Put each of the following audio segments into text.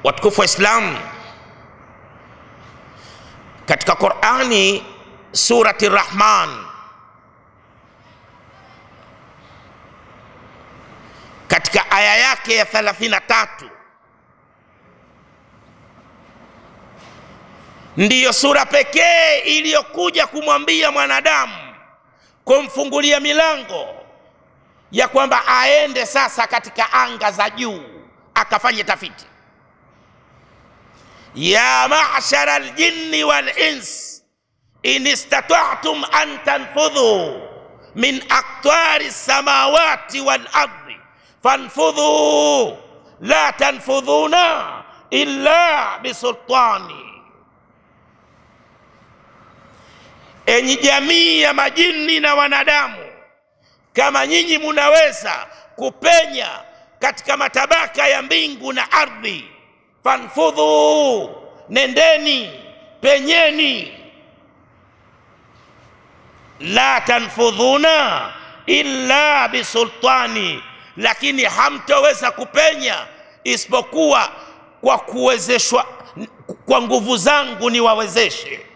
Watukufu wa Islam, katika Qur'ani surati Rahman katika aya yake ya 33 ndiyo sura pekee iliyokuja kumwambia mwanadamu, kumfungulia milango ya kwamba aende sasa katika anga za juu akafanye tafiti. Ya ma'shara al-jinni wal-ins in istata'tum an tanfudhu min aqtari as-samawati wal-ardi fanfudhu la tanfudhuna illa bisultani. Enyi jamii ya majini na wanadamu, kama nyinyi munaweza kupenya katika matabaka ya mbingu na ardhi, fanfudhu, nendeni, penyeni, la tanfudhuna illa bisultani, lakini hamtoweza kupenya isipokuwa kwa kuwezeshwa, kwa nguvu zangu niwawezeshe.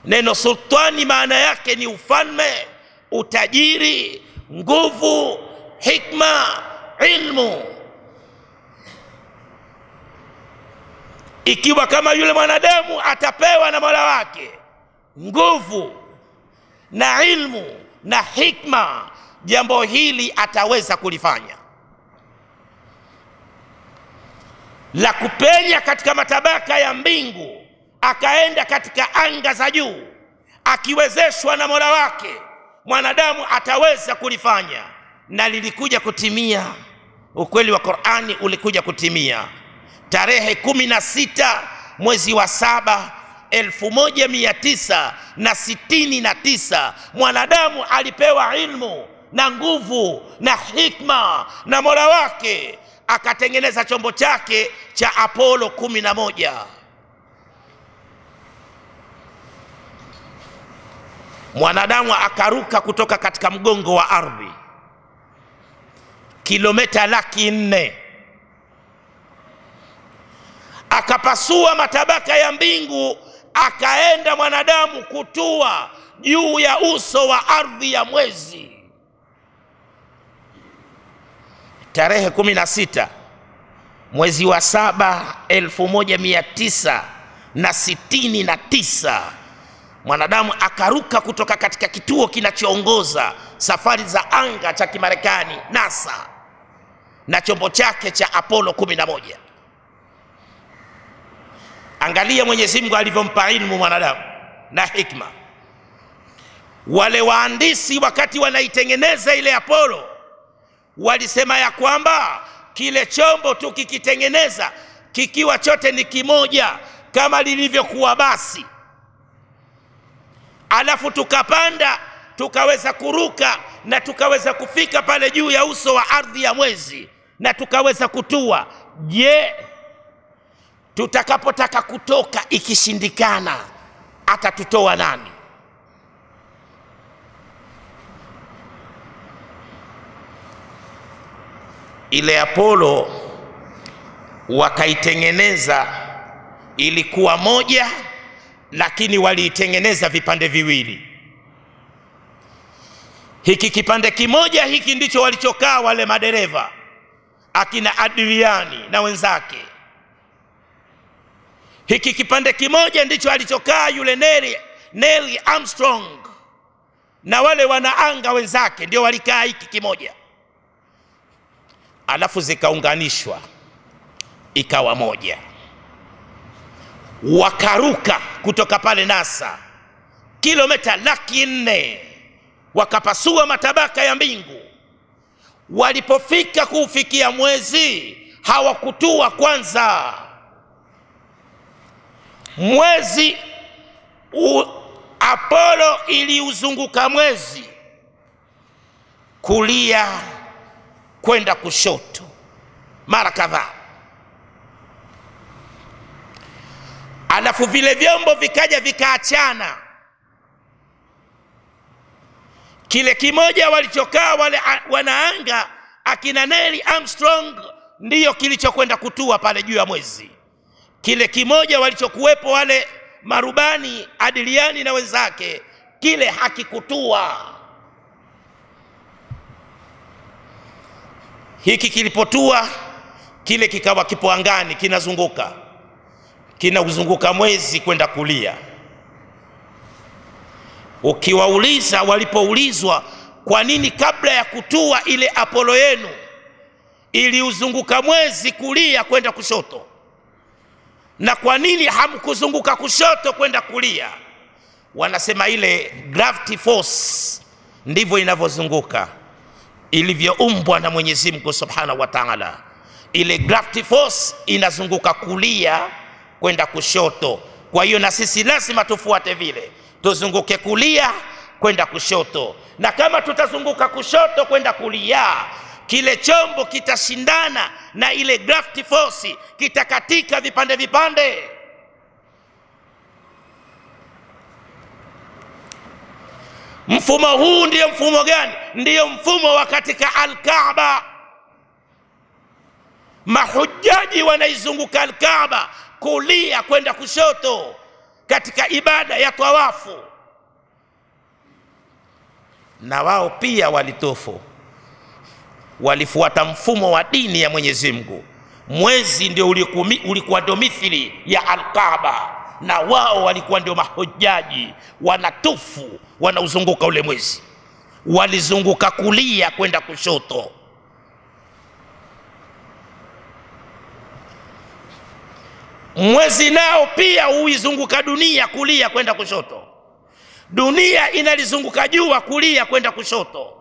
Neno sultani maana yake ni ufalme, utajiri, nguvu, hikma, ilmu. Ikiwa kama yule mwanadamu atapewa na Mola wake nguvu na ilmu na hikma, jambo hili ataweza kulifanya, la kupenya katika matabaka ya mbingu akaenda katika anga za juu, akiwezeshwa na Mola wake, mwanadamu ataweza kulifanya, na lilikuja kutimia. Ukweli wa Qur'ani ulikuja kutimia tarehe 16 mwezi wa 7 1969. Mwanadamu alipewa ilmu na nguvu na hikma na Mola wake, akatengeneza chombo chake cha Apollo 11. Mwanadamu akaruka kutoka katika mgongo wa ardhi kilomita 400,000, akapasua matabaka ya mbingu, akaenda mwanadamu kutua juu ya uso wa ardhi ya mwezi. Tarehe 16 mwezi wa 7 1969, mwanadamu akaruka kutoka katika kituo kinachoongoza safari za anga cha Kimarekani NASA na chombo chake cha Apollo 11. Angalia Mwenyezi Mungu alivyompa ilmu mwanadamu na hikma. Wale waandisi wakati wanaitengeneza ile Apollo walisema ya kwamba kile chombo tukikitengeneza kikiwa chote ni kimoja kama lilivyokuwa basi, alafu tukapanda tukaweza kuruka na tukaweza kufika pale juu ya uso wa ardhi ya mwezi na tukaweza kutua, je, tutakapotaka kutoka ikishindikana atatutoa nani? Ile Apollo wakaitengeneza, ilikuwa moja, lakini waliitengeneza vipande viwili. Hiki kipande kimoja hiki ndicho walichokaa wale madereva akina Adriani na wenzake. Hiki kipande kimoja ndicho alichokaa yule Neil Armstrong na wale wanaanga wenzake, ndio walikaa hiki kimoja, alafu zikaunganishwa ikawa moja. Wakaruka kutoka pale NASA kilomita 400,000, wakapasua matabaka ya mbingu. Walipofika kufikia mwezi hawakutua kwanza. Mwezi Apollo iliuzunguka mwezi kulia kwenda kushoto mara kadhaa, alafu vile vyombo vikaja vikaachana. Kile kimoja walichokaa wale wanaanga akina Neil Armstrong ndiyo kilichokwenda kutua pale juu ya mwezi. Kile kimoja walichokuwepo wale marubani Adiliani na wenzake, kile hakikutua. Hiki kilipotua, kile kikawa kipo angani kinazunguka, kinauzunguka mwezi kwenda kulia. Ukiwauliza, walipoulizwa kwa nini kabla ya kutua ile Apollo yenu iliuzunguka mwezi kulia kwenda kushoto, na kwa nini hamkuzunguka kushoto kwenda kulia, wanasema ile gravity force ndivyo inavyozunguka, ilivyoumbwa na Mwenyezi Mungu Subhanahu wa Ta'ala. Ile gravity force inazunguka kulia kwenda kushoto. Kwa hiyo na sisi lazima tufuate vile, tuzunguke kulia kwenda kushoto. Na kama tutazunguka kushoto kwenda kulia, kile chombo kitashindana na ile gravity force, kitakatika vipande vipande. Mfumo huu ndiyo mfumo gani? Ndiyo mfumo wa katika Al-Kaaba. Mahujaji wanaizunguka Al-Kaaba kulia kwenda kushoto katika ibada ya tawafu. Na wao pia walitofu, walifuata mfumo wa dini ya Mwenyezi Mungu. Mwezi ndio ulikuwa ndio mithili ya Al-Kaaba, na wao walikuwa ndio mahujaji, wanatufu, wanauzunguka ule mwezi. Walizunguka kulia kwenda kushoto. Mwezi nao pia huizunguka dunia kulia kwenda kushoto. Dunia inalizunguka jua kulia kwenda kushoto.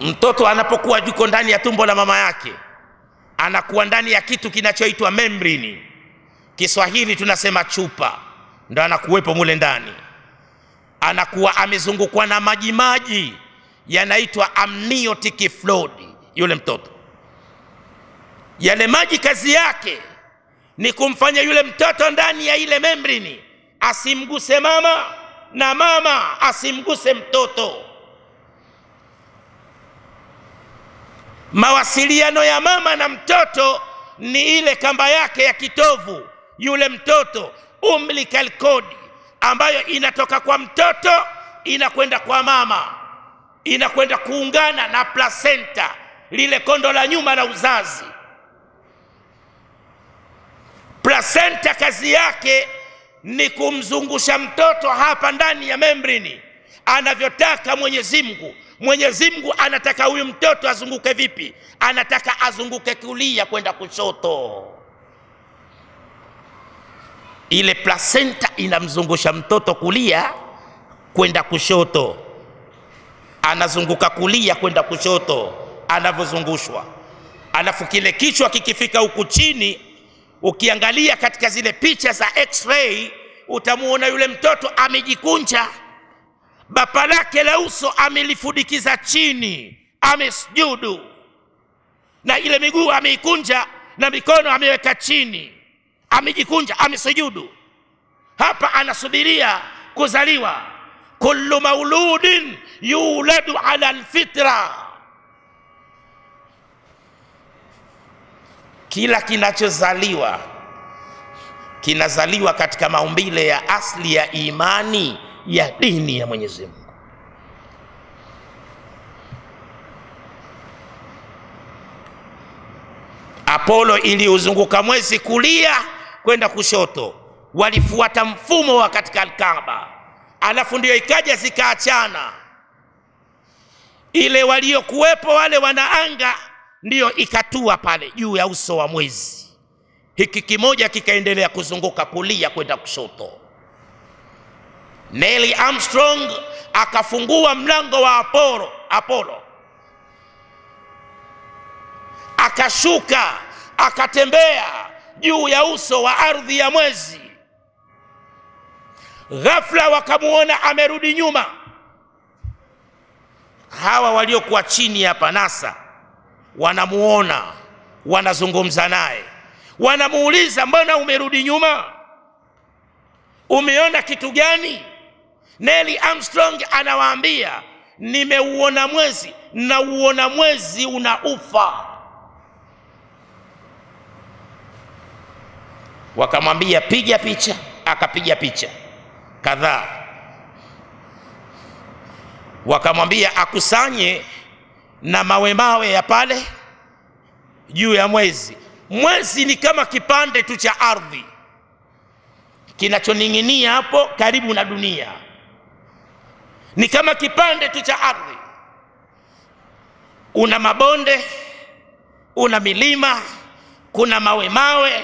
Mtoto anapokuwa yuko ndani ya tumbo la mama yake, anakuwa ndani ya kitu kinachoitwa membrane. Kiswahili tunasema chupa, ndo anakuwepo mule ndani. Anakuwa amezungukwa na maji yanaitwa amniotic fluid. Yule mtoto, yale maji kazi yake ni kumfanya yule mtoto ndani ya ile membrane asimguse mama na mama asimguse mtoto. Mawasiliano ya mama na mtoto ni ile kamba yake ya kitovu, yule mtoto, umbilical cord, ambayo inatoka kwa mtoto inakwenda kwa mama, inakwenda kuungana na placenta, lile kondo la nyuma la uzazi. Placenta kazi yake ni kumzungusha mtoto hapa ndani ya membrane anavyotaka Mwenyezi Mungu. Mwenyezi Mungu anataka huyu mtoto azunguke vipi? Anataka azunguke kulia kwenda kushoto. Ile placenta inamzungusha mtoto kulia kwenda kushoto, anazunguka kulia kwenda kushoto anavyozungushwa. Alafu kile kichwa kikifika huku chini, ukiangalia katika zile picha za x-ray, utamuona yule mtoto amejikunja, bapa lake la uso amelifudikiza chini, amesujudu, na ile miguu ameikunja na mikono ameweka chini, amejikunja, amesujudu. Hapa anasubiria kuzaliwa. Kullu mauludin yuladu ala alfitra, kila kinachozaliwa kinazaliwa katika maumbile ya asli ya imani ya dini ya Mwenyezi Mungu. Apollo iliuzunguka mwezi kulia kwenda kushoto, walifuata mfumo wa katika Al-Kaaba. Alafu ndio ikaja zikaachana, ile waliokuwepo wale wanaanga ndio ikatua pale juu ya uso wa mwezi. Hiki kimoja kikaendelea kuzunguka kulia kwenda kushoto. Neil Armstrong akafungua mlango wa Apollo, akashuka, akatembea juu ya uso wa ardhi ya mwezi. Ghafla wakamuona amerudi nyuma. Hawa waliokuwa chini hapa NASA wanamuona, wanazungumza naye, wanamuuliza, mbona umerudi nyuma? Umeona kitu gani? Neil Armstrong anawaambia, nimeuona mwezi, na uona mwezi unaufa. Wakamwambia piga picha, akapiga picha kadhaa. Wakamwambia akusanye na mawe ya pale juu ya mwezi. Mwezi ni kama kipande tu cha ardhi kinachoning'inia hapo karibu na dunia, ni kama kipande tu cha ardhi. Una mabonde, una milima, kuna mawe,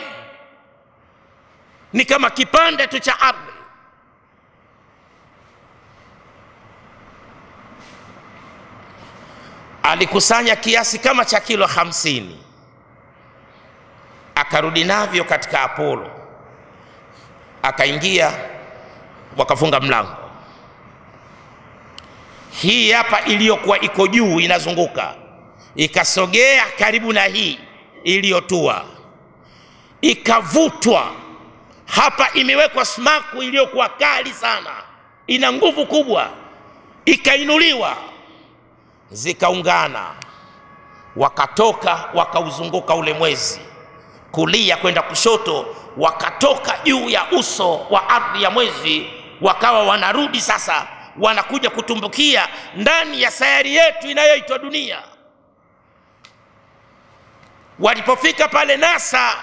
ni kama kipande tu cha ardhi. Alikusanya kiasi kama cha kilo 50, akarudi navyo katika Apollo, akaingia, wakafunga mlango. Hii hapa iliyokuwa iko juu inazunguka, ikasogea karibu na hii iliyotua, ikavutwa. Hapa imewekwa sumaku iliyokuwa kali sana, ina nguvu kubwa, ikainuliwa, zikaungana, wakatoka, wakauzunguka ule mwezi kulia kwenda kushoto, wakatoka juu ya uso wa ardhi ya mwezi, wakawa wanarudi sasa, wanakuja kutumbukia ndani ya sayari yetu inayoitwa dunia. Walipofika pale NASA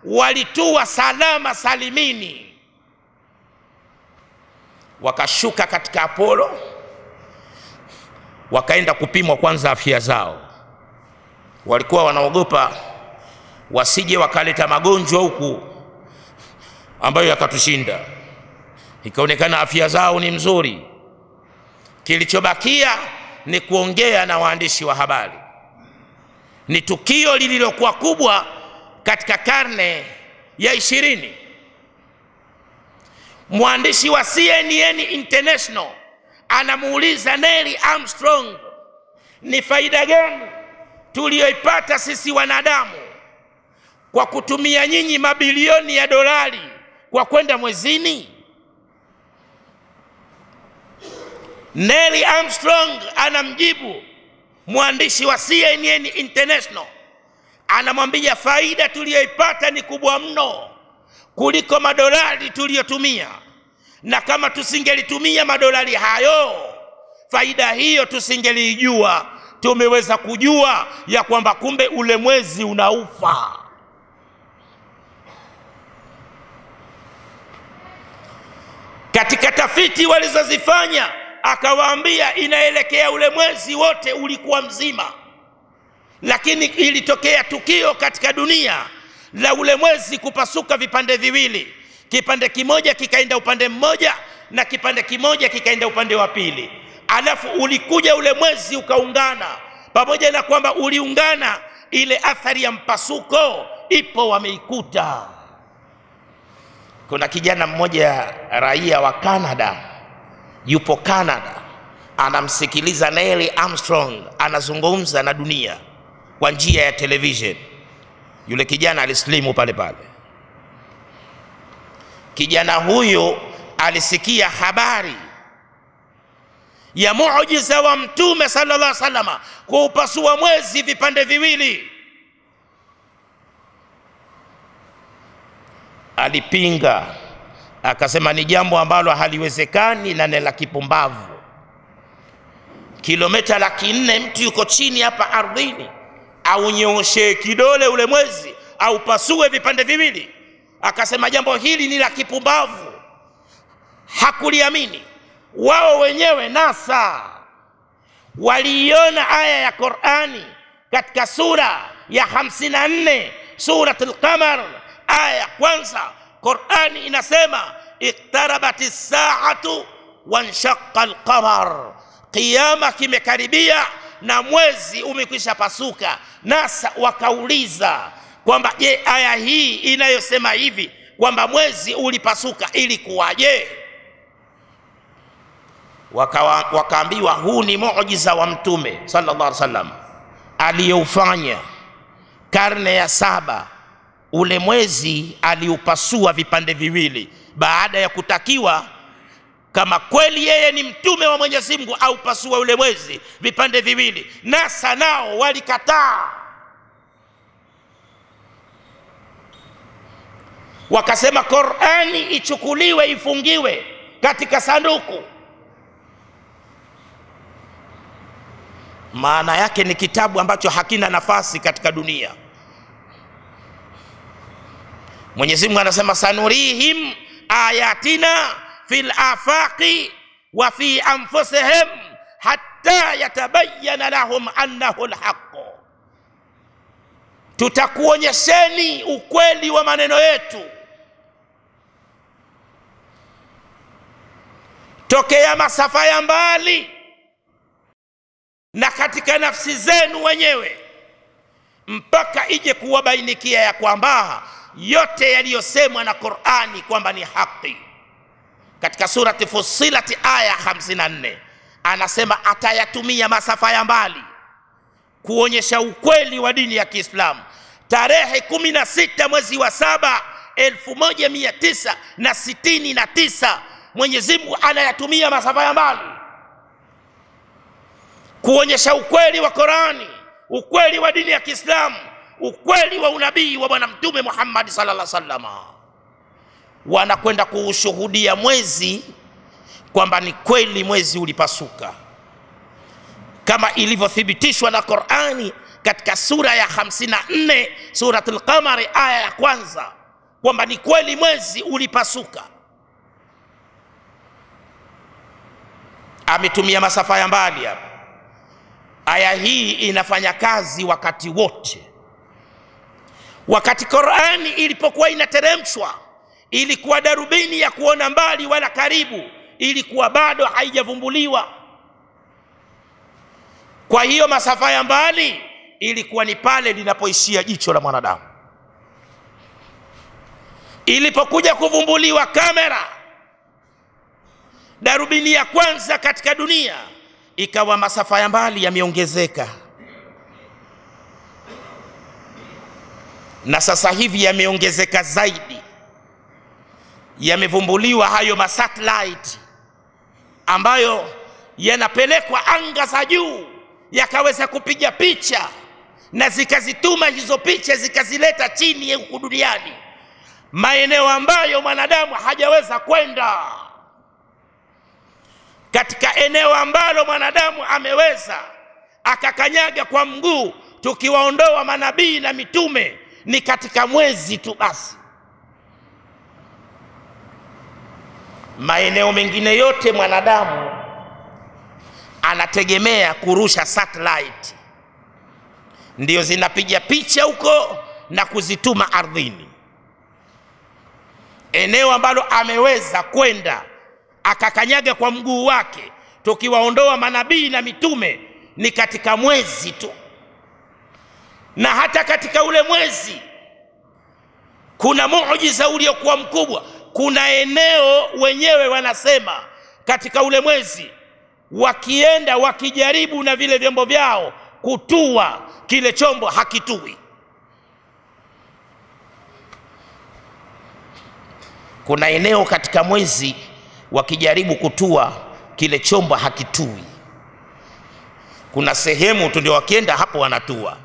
walitua salama salimini, wakashuka katika Apollo, wakaenda kupimwa kwanza afya zao. Walikuwa wanaogopa wasije wakaleta magonjwa huku ambayo yakatushinda. Ikaonekana afya zao ni mzuri. Kilichobakia ni kuongea na waandishi wa habari. Ni tukio lililokuwa kubwa katika karne ya 20. Mwandishi wa CNN International anamuuliza Neil Armstrong, ni faida gani tuliyoipata sisi wanadamu kwa kutumia nyinyi mabilioni ya dolari kwa kwenda mwezini? Neil Armstrong anamjibu mwandishi wa CNN International, anamwambia faida tuliyoipata ni kubwa mno kuliko madolari tuliyotumia, na kama tusingelitumia madolari hayo, faida hiyo tusingelijua. Tumeweza kujua ya kwamba kumbe ule mwezi unaufa. Katika tafiti walizozifanya, akawaambia inaelekea ule mwezi wote ulikuwa mzima, lakini ilitokea tukio katika dunia la ule mwezi kupasuka vipande viwili. Kipande kimoja kikaenda upande mmoja na kipande kimoja kikaenda upande wa pili. Alafu ulikuja ule mwezi ukaungana. Pamoja na kwamba uliungana, ile athari ya mpasuko ipo, wameikuta. Kuna kijana mmoja raia wa Canada, yupo Canada, anamsikiliza Neil Armstrong anazungumza na dunia kwa njia ya television. Yule kijana alislimu pale pale. Kijana huyo alisikia habari ya muujiza wa Mtume sallallahu alaihi wasallam kuupasua mwezi vipande viwili. Alipinga, akasema ni jambo ambalo haliwezekani na ni la kipumbavu. Kilomita 400 mtu yuko chini hapa ardhini, au nyoshe kidole ule mwezi au pasue vipande viwili. Akasema jambo hili ni la kipumbavu, hakuliamini. Wao wenyewe NASA waliiona aya ya Qur'ani katika sura ya 54, Suratul Qamar, aya ya kwanza. Qur'ani inasema iqtarabatis saatu wanshaqqa alqamar, kiyama kimekaribia na mwezi umekwisha pasuka. NASA wakauliza kwamba je, aya hii inayosema hivi kwamba mwezi ulipasuka ilikuwaje? Wakaambiwa huu ni muujiza wa Mtume sallallahu alaihi wasallam aliyoufanya karne ya 7. Ule mwezi aliupasua vipande viwili baada ya kutakiwa kama kweli yeye ni mtume wa Mwenyezi Mungu, au pasua ule mwezi vipande viwili. NASA nao walikataa, wakasema Qur'ani ichukuliwe ifungiwe katika sanduku. Maana yake ni kitabu ambacho hakina nafasi katika dunia. Mwenyezi Mungu anasema sanurihim ayatina fil afaqi wa fi anfusihim hatta yatabayyana lahum annahu alhaq. Tutakuonyesheni ukweli wa maneno yetu tokea masafa ya mbali na katika nafsi zenu wenyewe, mpaka ije kuwabainikia ya kwamba yote yaliyosemwa na Qur'ani kwamba ni haki. Katika surati Fussilat aya 54 anasema atayatumia masafa ya mbali kuonyesha ukweli wa dini ya Kiislamu. Tarehe 16 mwezi wa 7 1969 Mwenyezi Mungu anayatumia masafa ya mbali kuonyesha ukweli wa Qur'ani, ukweli wa dini ya Kiislamu, ukweli wa unabii wa Bwana Mtume Muhammad sallallahu alaihi wasallam. Wanakwenda kuushuhudia mwezi kwamba ni kweli mwezi ulipasuka, kama ilivyothibitishwa na Qur'ani katika sura ya 54 suratul Qamar aya ya kwanza kwamba ni kweli mwezi ulipasuka. Ametumia masafa ya mbali hapa. Aya hii inafanya kazi wakati wote. Wakati Qur'ani ilipokuwa inateremshwa, ilikuwa darubini ya kuona mbali wala karibu, ilikuwa bado haijavumbuliwa. Kwa hiyo masafa ya mbali ilikuwa ni pale linapoishia jicho la mwanadamu. Ilipokuja kuvumbuliwa kamera, darubini ya kwanza katika dunia, ikawa masafa ya mbali yameongezeka, na sasa hivi yameongezeka zaidi. Yamevumbuliwa hayo masatellite ambayo yanapelekwa anga za juu, yakaweza kupiga picha na zikazituma hizo picha zikazileta chini huku duniani, maeneo ambayo mwanadamu hajaweza kwenda. Katika eneo ambalo mwanadamu ameweza akakanyaga kwa mguu, tukiwaondoa manabii na mitume, ni katika mwezi tu basi. Maeneo mengine yote mwanadamu anategemea kurusha satellite, ndio zinapiga picha huko na kuzituma ardhini. Eneo ambalo ameweza kwenda akakanyaga kwa mguu wake, tukiwaondoa manabii na mitume, ni katika mwezi tu. Na hata katika ule mwezi kuna muujiza uliokuwa mkubwa. Kuna eneo wenyewe wanasema katika ule mwezi wakienda wakijaribu na vile vyombo vyao kutua, kile chombo hakitui. Kuna eneo katika mwezi wakijaribu kutua, kile chombo hakitui. Kuna sehemu tu ndio wakienda hapo wanatua.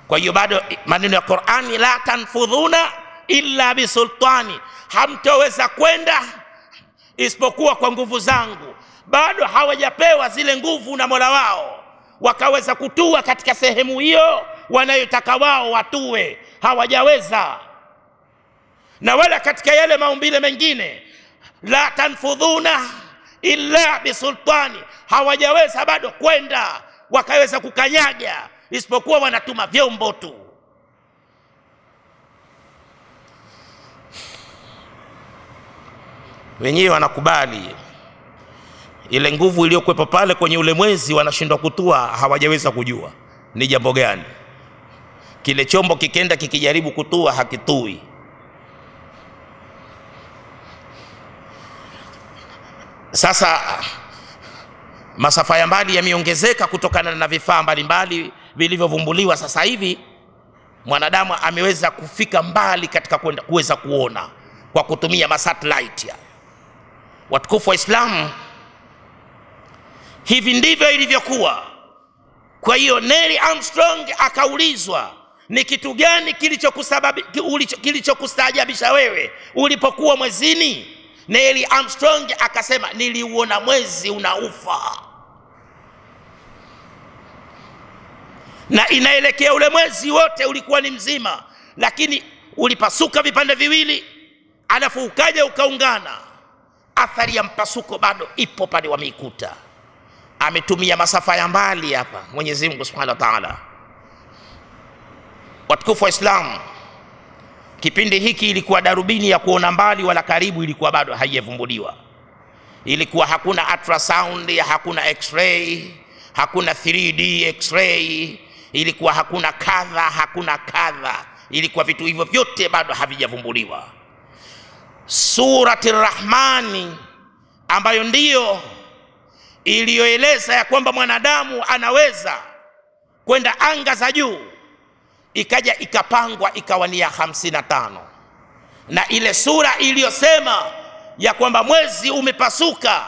Kwa hiyo bado maneno ya Qur'ani, la tanfudhuna illa bisultani, hamtoweza kwenda isipokuwa kwa nguvu zangu. Bado hawajapewa zile nguvu na Mola wao wakaweza kutua katika sehemu hiyo wanayotaka wao watue, hawajaweza. Na wala katika yale maumbile mengine, la tanfudhuna illa bisultani, hawajaweza bado kwenda wakaweza kukanyaga isipokuwa wanatuma vyombo tu. Wenyewe wanakubali ile nguvu iliyokuwepo pale kwenye ule mwezi, wanashindwa kutua, hawajaweza kujua ni jambo gani. Kile chombo kikenda kikijaribu kutua hakitui. Sasa masafa ya mbali yameongezeka kutokana na vifaa mbalimbali vilivyovumbuliwa. Sasa hivi mwanadamu ameweza kufika mbali katika kuweza kuona kwa kutumia masatellite. Watukufu wa Islamu, hivi ndivyo ilivyokuwa. Kwa hiyo Neil Armstrong akaulizwa, ni kitu gani kilichokustaajabisha wewe ulipokuwa mwezini? Neil Armstrong akasema, niliuona mwezi unaufa, na inaelekea ule mwezi wote ulikuwa ni mzima, lakini ulipasuka vipande viwili, alafu ukaja ukaungana. Athari ya mpasuko bado ipo pale, wameikuta. Ametumia masafa ya mbali hapa Mwenyezi Mungu Subhanahu wa Ta'ala. Watukufu wa Islam, kipindi hiki ilikuwa darubini ya kuona mbali wala karibu ilikuwa bado haijavumbuliwa. Ilikuwa hakuna ultrasound, hakuna x-ray, hakuna 3D x-ray, ilikuwa hakuna kadha. Ilikuwa vitu hivyo vyote bado havijavumbuliwa. Surati Rahmani ambayo ndiyo iliyoeleza ya kwamba mwanadamu anaweza kwenda anga za juu, ikaja ikapangwa ikawa ni ya 55, na ile sura iliyosema ya kwamba mwezi umepasuka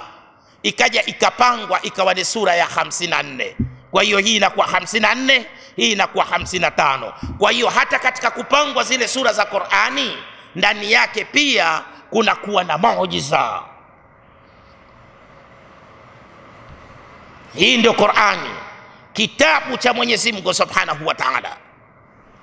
ikaja ikapangwa ikawa ni sura ya 54. Kwa hiyo hii inakuwa 54, hii inakuwa 55. Kwa hiyo hata katika kupangwa zile sura za Qur'ani, ndani yake pia kuna kuwa na muujiza. Hii ndio Qur'ani, kitabu cha Mwenyezi Mungu Subhanahu wa Ta'ala.